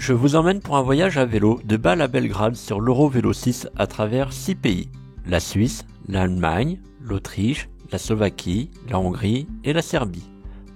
Je vous emmène pour un voyage à vélo de Bâle à Belgrade sur l'Eurovélo 6 à travers 6 pays. La Suisse, l'Allemagne, l'Autriche, la Slovaquie, la Hongrie et la Serbie.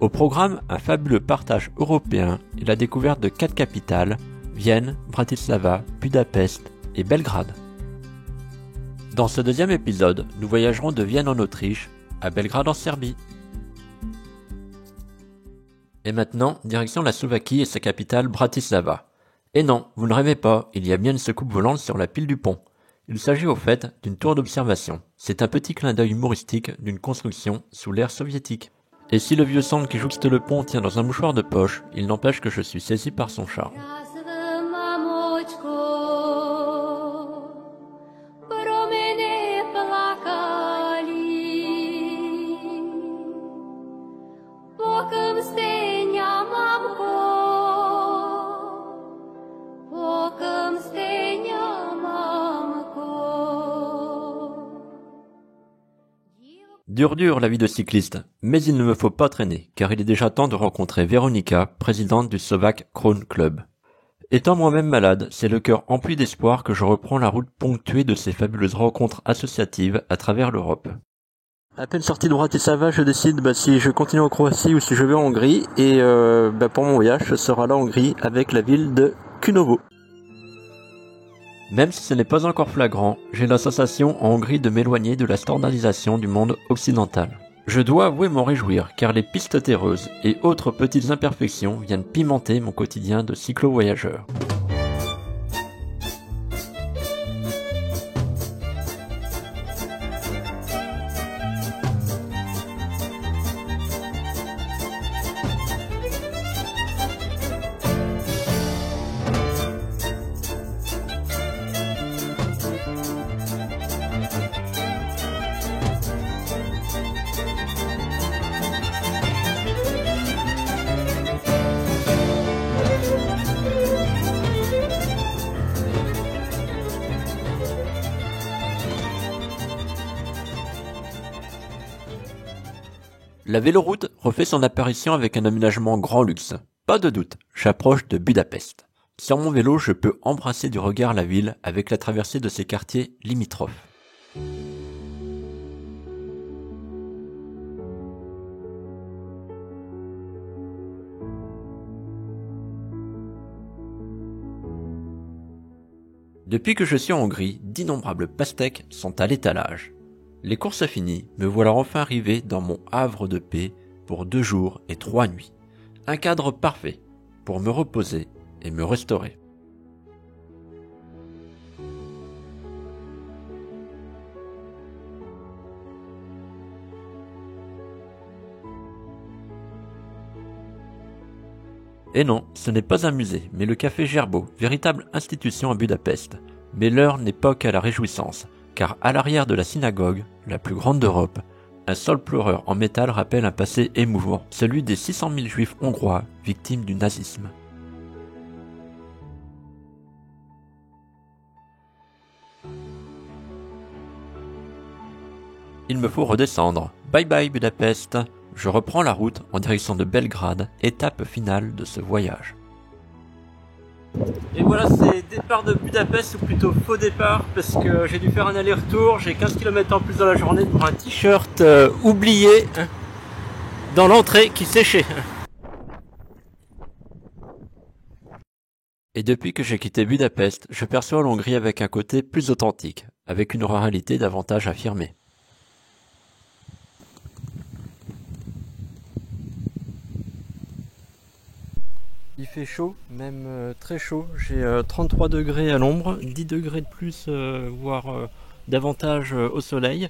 Au programme, un fabuleux partage européen et la découverte de 4 capitales, Vienne, Bratislava, Budapest et Belgrade. Dans ce deuxième épisode, nous voyagerons de Vienne en Autriche à Belgrade en Serbie. Et maintenant, direction la Slovaquie et sa capitale Bratislava. Et non, vous ne rêvez pas, il y a bien une secoupe volante sur la pile du pont. Il s'agit au fait d'une tour d'observation. C'est un petit clin d'œil humoristique d'une construction sous l'ère soviétique. Et si le vieux sangle qui jouxte le pont tient dans un mouchoir de poche, il n'empêche que je suis saisi par son charme. Dur la vie de cycliste, mais il ne me faut pas traîner, car il est déjà temps de rencontrer Véronika, présidente du Slovak Crown Club. Étant moi-même malade, c'est le cœur empli d'espoir que je reprends la route ponctuée de ces fabuleuses rencontres associatives à travers l'Europe. À peine sorti de Bratislava, je décide si je continue en Croatie ou si je vais en Hongrie, et pour mon voyage, ce sera la Hongrie avec la ville de Kunovo. Même si ce n'est pas encore flagrant, j'ai la sensation en Hongrie de m'éloigner de la standardisation du monde occidental. Je dois avouer m'en réjouir, car les pistes terreuses et autres petites imperfections viennent pimenter mon quotidien de cyclo-voyageur. La véloroute refait son apparition avec un aménagement grand luxe. Pas de doute, j'approche de Budapest. Sur mon vélo, je peux embrasser du regard la ville avec la traversée de ses quartiers limitrophes. Depuis que je suis en Hongrie, d'innombrables pastèques sont à l'étalage. Les courses finies, me voilà enfin arrivé dans mon havre de paix pour 2 jours et 3 nuits. Un cadre parfait pour me reposer et me restaurer. Et non, ce n'est pas un musée, mais le café Gerbeaud, véritable institution à Budapest. Mais l'heure n'est pas qu'à la réjouissance, car à l'arrière de la synagogue, la plus grande d'Europe, un sol pleureur en métal rappelle un passé émouvant, celui des 600 000 juifs hongrois victimes du nazisme. Il me faut redescendre. Bye bye Budapest. Je reprends la route en direction de Belgrade, étape finale de ce voyage. Et voilà, c'est départ de Budapest, ou plutôt faux départ, parce que j'ai dû faire un aller-retour, j'ai 15 km en plus dans la journée pour un t-shirt oublié dans l'entrée qui séchait. Et depuis que j'ai quitté Budapest, je perçois l'Hongrie avec un côté plus authentique, avec une ruralité davantage affirmée. Il fait chaud, même très chaud. J'ai 33 degrés à l'ombre, 10 degrés de plus, voire davantage au soleil.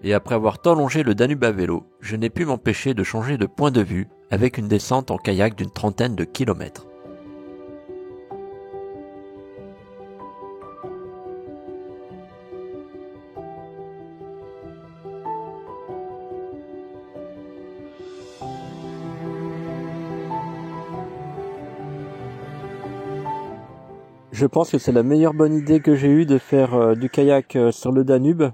Et après avoir tant longé le Danube à vélo, je n'ai pu m'empêcher de changer de point de vue avec une descente en kayak d'une trentaine de kilomètres. Je pense que c'est la meilleure bonne idée que j'ai eue de faire du kayak sur le Danube,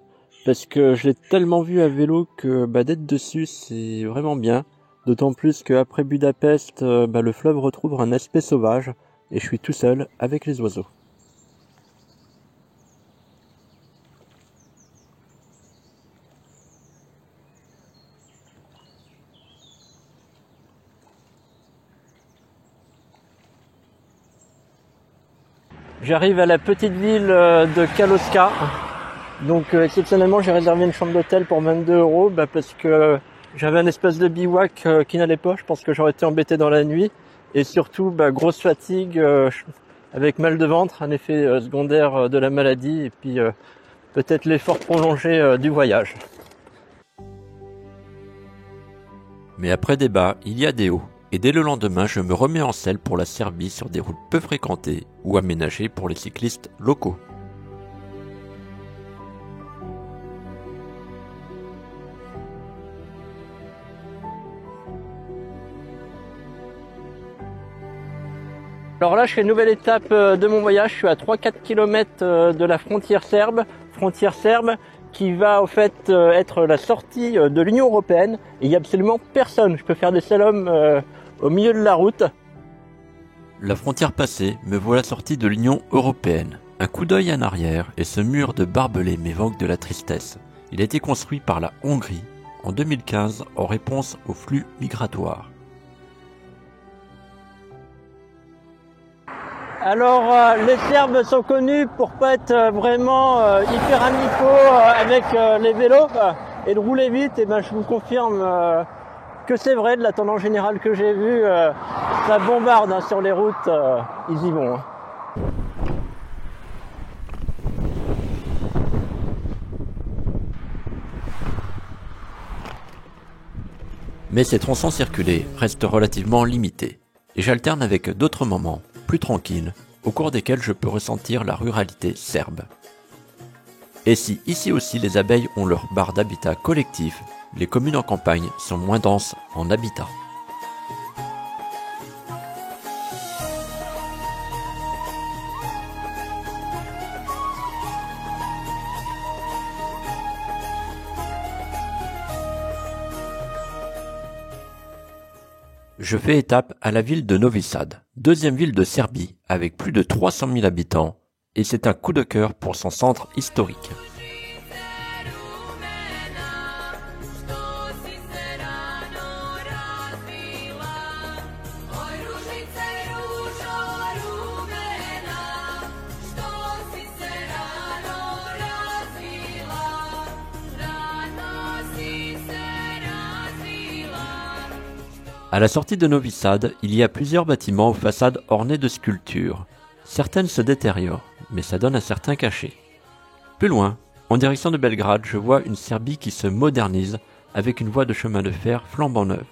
parce que je l'ai tellement vu à vélo que d'être dessus c'est vraiment bien. D'autant plus qu'après Budapest, le fleuve retrouve un aspect sauvage et je suis tout seul avec les oiseaux. J'arrive à la petite ville de Kaloska. Donc exceptionnellement j'ai réservé une chambre d'hôtel pour 22 € parce que j'avais un espèce de bivouac qui n'allait pas. Je pense que j'aurais été embêté dans la nuit. Et surtout grosse fatigue avec mal de ventre, un effet secondaire de la maladie et puis peut-être l'effort prolongé du voyage. Mais après débat, il y a des hauts. Et dès le lendemain, je me remets en selle pour la Serbie sur des routes peu fréquentées ou aménagées pour les cyclistes locaux. Alors là, je fais une nouvelle étape de mon voyage. Je suis à 3-4 km de la frontière serbe qui va au fait être la sortie de l'Union européenne. Et il n'y a absolument personne. Je peux faire des slaloms au milieu de la route. La frontière passée, me voilà sorti de l'Union européenne. Un coup d'œil en arrière et ce mur de barbelés m'évoque de la tristesse. Il a été construit par la Hongrie en 2015 en réponse aux flux migratoires. Alors les Serbes sont connus pour pas être vraiment hyper amicaux avec les vélos et de rouler vite. Et je vous confirme que c'est vrai, de la tendance générale que j'ai vue, ça bombarde sur les routes, ils y vont. Mais ces tronçons circulés restent relativement limités, et j'alterne avec d'autres moments plus tranquilles, au cours desquels je peux ressentir la ruralité serbe. Et si ici aussi les abeilles ont leur barre d'habitat collectif, les communes en campagne sont moins denses en habitat. Je fais étape à la ville de Novi Sad, deuxième ville de Serbie avec plus de 300 000 habitants, et c'est un coup de cœur pour son centre historique. À la sortie de Novi Sad, il y a plusieurs bâtiments aux façades ornées de sculptures. Certaines se détériorent, mais ça donne un certain cachet. Plus loin, en direction de Belgrade, je vois une Serbie qui se modernise avec une voie de chemin de fer flambant neuve.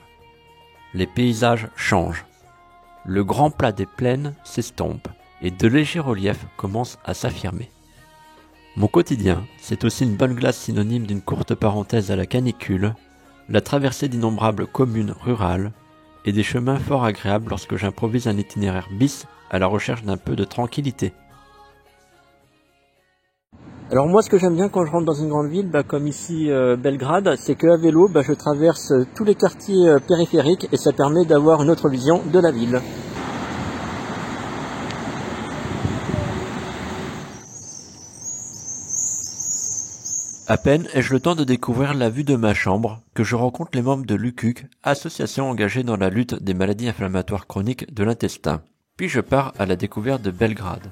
Les paysages changent. Le grand plat des plaines s'estompe et de légers reliefs commencent à s'affirmer. Mon quotidien, c'est aussi une bonne glace synonyme d'une courte parenthèse à la canicule, la traversée d'innombrables communes rurales, et des chemins fort agréables lorsque j'improvise un itinéraire bis à la recherche d'un peu de tranquillité. Alors moi, ce que j'aime bien quand je rentre dans une grande ville, comme ici Belgrade, c'est qu'à vélo, je traverse tous les quartiers périphériques et ça permet d'avoir une autre vision de la ville. À peine ai-je le temps de découvrir la vue de ma chambre que je rencontre les membres de l'UQUC, association engagée dans la lutte des maladies inflammatoires chroniques de l'intestin. Puis je pars à la découverte de Belgrade.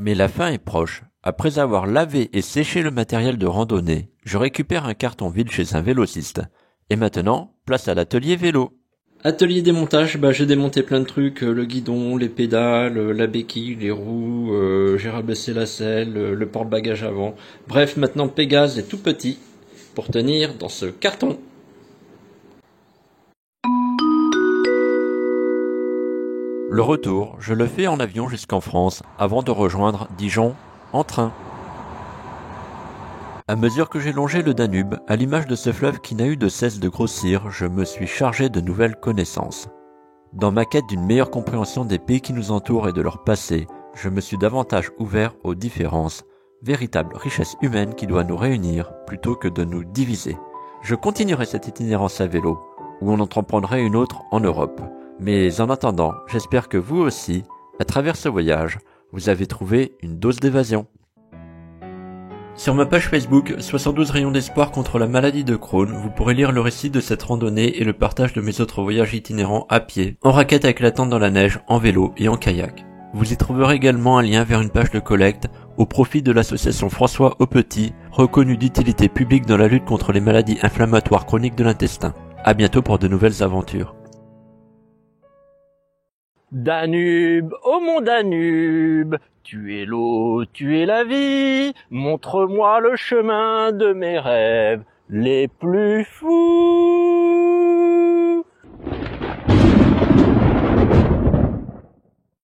Mais la fin est proche. Après avoir lavé et séché le matériel de randonnée, je récupère un carton vide chez un vélociste. Et maintenant, place à l'atelier vélo. Atelier démontage, j'ai démonté plein de trucs, le guidon, les pédales, la béquille, les roues, j'ai rabaissé la selle, le porte-bagages avant. Bref, maintenant Pégase est tout petit pour tenir dans ce carton. Le retour, je le fais en avion jusqu'en France, avant de rejoindre Dijon en train. À mesure que j'ai longé le Danube, à l'image de ce fleuve qui n'a eu de cesse de grossir, je me suis chargé de nouvelles connaissances. Dans ma quête d'une meilleure compréhension des pays qui nous entourent et de leur passé, je me suis davantage ouvert aux différences, véritable richesse humaine qui doit nous réunir plutôt que de nous diviser. Je continuerai cette itinérance à vélo, ou en entreprendrai une autre en Europe. Mais en attendant, j'espère que vous aussi, à travers ce voyage, vous avez trouvé une dose d'évasion. Sur ma page Facebook, 72 rayons d'espoir contre la maladie de Crohn, vous pourrez lire le récit de cette randonnée et le partage de mes autres voyages itinérants à pied, en raquette avec la tente dans la neige, en vélo et en kayak. Vous y trouverez également un lien vers une page de collecte au profit de l'association François Aupetit, reconnue d'utilité publique dans la lutte contre les maladies inflammatoires chroniques de l'intestin. À bientôt pour de nouvelles aventures. Danube, ô mon Danube, tu es l'eau, tu es la vie, montre-moi le chemin de mes rêves les plus fous.